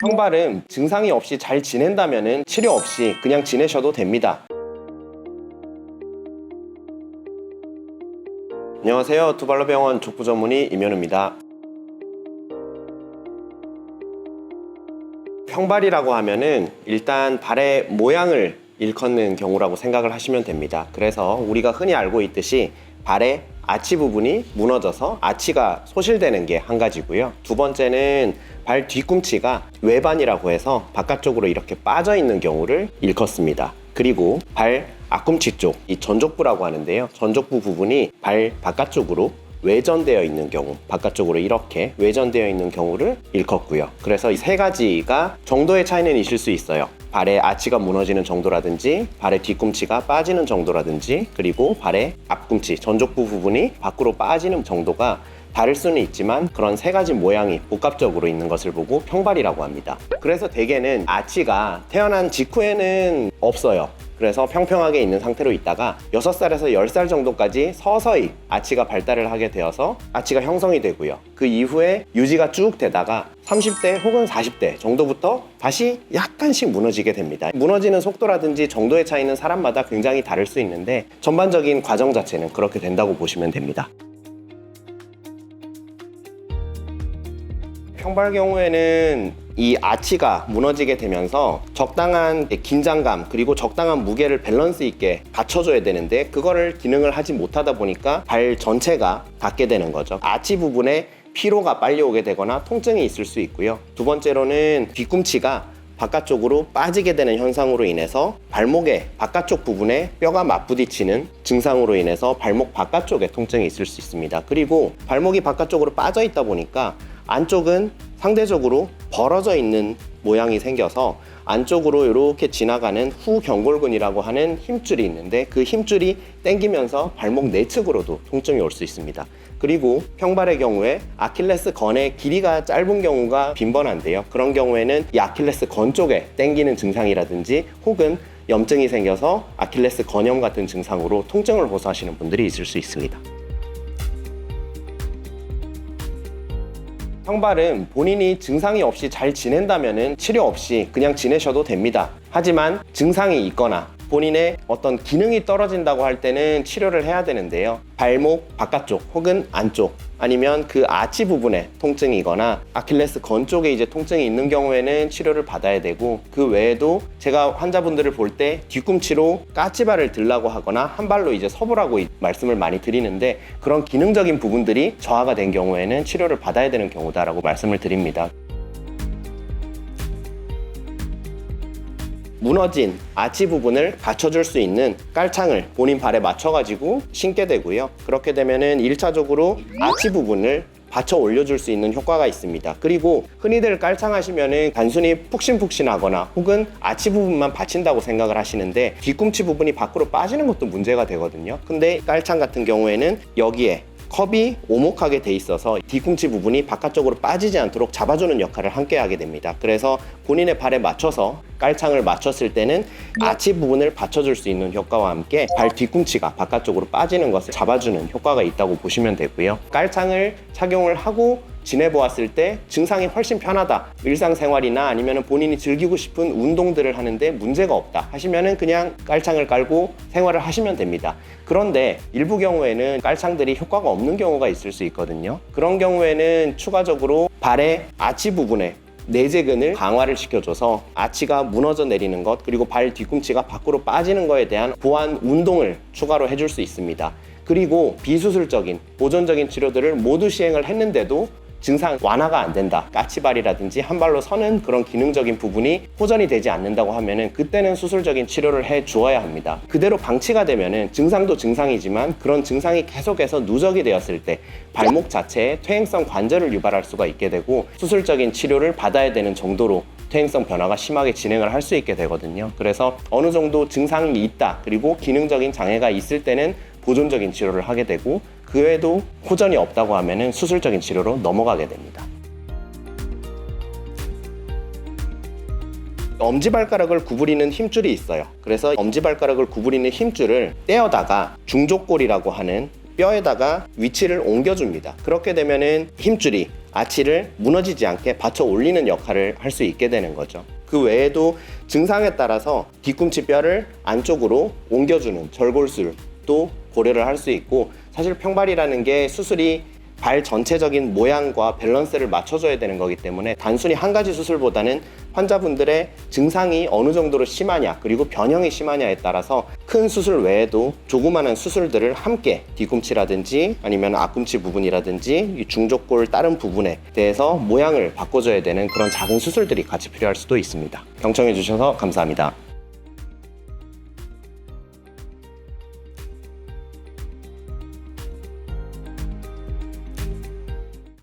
평발은 증상이 없이 잘 지낸다면 치료 없이 그냥 지내셔도 됩니다. 안녕하세요. 두발로병원 족부 전문의 임현우입니다. 평발이라고 하면은 일단 발의 모양을 일컫는 경우라고 생각을 하시면 됩니다. 그래서 우리가 흔히 알고 있듯이 발의 아치 부분이 무너져서 아치가 소실되는 게 한 가지고요. 두 번째는 발 뒤꿈치가 외반이라고 해서 바깥쪽으로 이렇게 빠져 있는 경우를 일컫습니다. 그리고 발 앞꿈치 쪽, 이 전족부라고 하는데요. 전족부 부분이 발 바깥쪽으로 외전되어 있는 경우, 바깥쪽으로 이렇게 외전되어 있는 경우를 일컫고요. 그래서 이 세 가지가 정도의 차이는 있을 수 있어요. 발의 아치가 무너지는 정도라든지, 발의 뒤꿈치가 빠지는 정도라든지, 그리고 발의 앞꿈치, 전족부 부분이 밖으로 빠지는 정도가 다를 수는 있지만 그런 세 가지 모양이 복합적으로 있는 것을 보고 평발이라고 합니다. 그래서 대개는 아치가 태어난 직후에는 없어요. 그래서 평평하게 있는 상태로 있다가 6살에서 10살 정도까지 서서히 아치가 발달을 하게 되어서 아치가 형성이 되고요. 그 이후에 유지가 쭉 되다가 30대 혹은 40대 정도부터 다시 약간씩 무너지게 됩니다. 무너지는 속도라든지 정도의 차이는 사람마다 굉장히 다를 수 있는데 전반적인 과정 자체는 그렇게 된다고 보시면 됩니다. 평발 경우에는 이 아치가 무너지게 되면서 적당한 긴장감 그리고 적당한 무게를 밸런스 있게 받쳐줘야 되는데 그거를 기능을 하지 못하다 보니까 발 전체가 닿게 되는 거죠. 아치 부분에 피로가 빨리 오게 되거나 통증이 있을 수 있고요. 두 번째로는 뒤꿈치가 바깥쪽으로 빠지게 되는 현상으로 인해서 발목의 바깥쪽 부분에 뼈가 맞부딪히는 증상으로 인해서 발목 바깥쪽에 통증이 있을 수 있습니다. 그리고 발목이 바깥쪽으로 빠져 있다 보니까 안쪽은 상대적으로 벌어져 있는 모양이 생겨서 안쪽으로 이렇게 지나가는 후경골근이라고 하는 힘줄이 있는데 그 힘줄이 당기면서 발목 내측으로도 통증이 올 수 있습니다. 그리고 평발의 경우에 아킬레스 건의 길이가 짧은 경우가 빈번한데요. 그런 경우에는 이 아킬레스 건 쪽에 당기는 증상이라든지 혹은 염증이 생겨서 아킬레스 건염 같은 증상으로 통증을 호소하시는 분들이 있을 수 있습니다. 평발은 본인이 증상이 없이 잘 지낸다면 치료 없이 그냥 지내셔도 됩니다. 하지만 증상이 있거나 본인의 어떤 기능이 떨어진다고 할 때는 치료를 해야 되는데요. 발목 바깥쪽 혹은 안쪽 아니면 그 아치 부분에 통증이거나 아킬레스 건 쪽에 이제 통증이 있는 경우에는 치료를 받아야 되고 그 외에도 제가 환자분들을 볼 때 뒤꿈치로 까치발을 들라고 하거나 한 발로 이제 서보라고 말씀을 많이 드리는데 그런 기능적인 부분들이 저하가 된 경우에는 치료를 받아야 되는 경우다라고 말씀을 드립니다. 무너진 아치 부분을 받쳐줄 수 있는 깔창을 본인 발에 맞춰가지고 신게 되고요. 그렇게 되면은 1차적으로 아치 부분을 받쳐 올려줄 수 있는 효과가 있습니다. 그리고 흔히들 깔창 하시면은 단순히 푹신푹신하거나 혹은 아치 부분만 받친다고 생각을 하시는데 뒤꿈치 부분이 밖으로 빠지는 것도 문제가 되거든요. 근데 깔창 같은 경우에는 여기에 컵이 오목하게 돼 있어서 뒤꿈치 부분이 바깥쪽으로 빠지지 않도록 잡아주는 역할을 함께 하게 됩니다. 그래서 본인의 발에 맞춰서 깔창을 맞췄을 때는 아치 부분을 받쳐줄 수 있는 효과와 함께 발 뒤꿈치가 바깥쪽으로 빠지는 것을 잡아주는 효과가 있다고 보시면 되고요. 깔창을 착용을 하고 지내보았을 때 증상이 훨씬 편하다, 일상생활이나 아니면 본인이 즐기고 싶은 운동들을 하는데 문제가 없다 하시면은 그냥 깔창을 깔고 생활을 하시면 됩니다. 그런데 일부 경우에는 깔창들이 효과가 없는 경우가 있을 수 있거든요. 그런 경우에는 추가적으로 발의 아치 부분에 내재근을 강화를 시켜줘서 아치가 무너져 내리는 것 그리고 발 뒤꿈치가 밖으로 빠지는 것에 대한 보완 운동을 추가로 해줄 수 있습니다. 그리고 비수술적인 보존적인 치료들을 모두 시행을 했는데도 증상 완화가 안 된다, 까치발이라든지 한 발로 서는 그런 기능적인 부분이 호전이 되지 않는다고 하면은 그때는 수술적인 치료를 해 주어야 합니다. 그대로 방치가 되면은 증상도 증상이지만 그런 증상이 계속해서 누적이 되었을 때 발목 자체에 퇴행성 관절을 유발할 수가 있게 되고 수술적인 치료를 받아야 되는 정도로 퇴행성 변화가 심하게 진행을 할 수 있게 되거든요. 그래서 어느 정도 증상이 있다 그리고 기능적인 장애가 있을 때는 보존적인 치료를 하게 되고 그 외에도 호전이 없다고 하면은 수술적인 치료로 넘어가게 됩니다. 엄지발가락을 구부리는 힘줄이 있어요. 그래서 엄지발가락을 구부리는 힘줄을 떼어다가 중족골이라고 하는 뼈에다가 위치를 옮겨줍니다. 그렇게 되면은 힘줄이 아치를 무너지지 않게 받쳐 올리는 역할을 할 수 있게 되는 거죠. 그 외에도 증상에 따라서 뒤꿈치 뼈를 안쪽으로 옮겨주는 절골술도 고려를 할 수 있고, 사실 평발이라는 게 수술이 발 전체적인 모양과 밸런스를 맞춰줘야 되는 거기 때문에 단순히 한 가지 수술보다는 환자분들의 증상이 어느 정도로 심하냐, 그리고 변형이 심하냐에 따라서 큰 수술 외에도 조그마한 수술들을 함께 뒤꿈치라든지 아니면 앞꿈치 부분이라든지 이 중족골 다른 부분에 대해서 모양을 바꿔줘야 되는 그런 작은 수술들이 같이 필요할 수도 있습니다. 경청해 주셔서 감사합니다.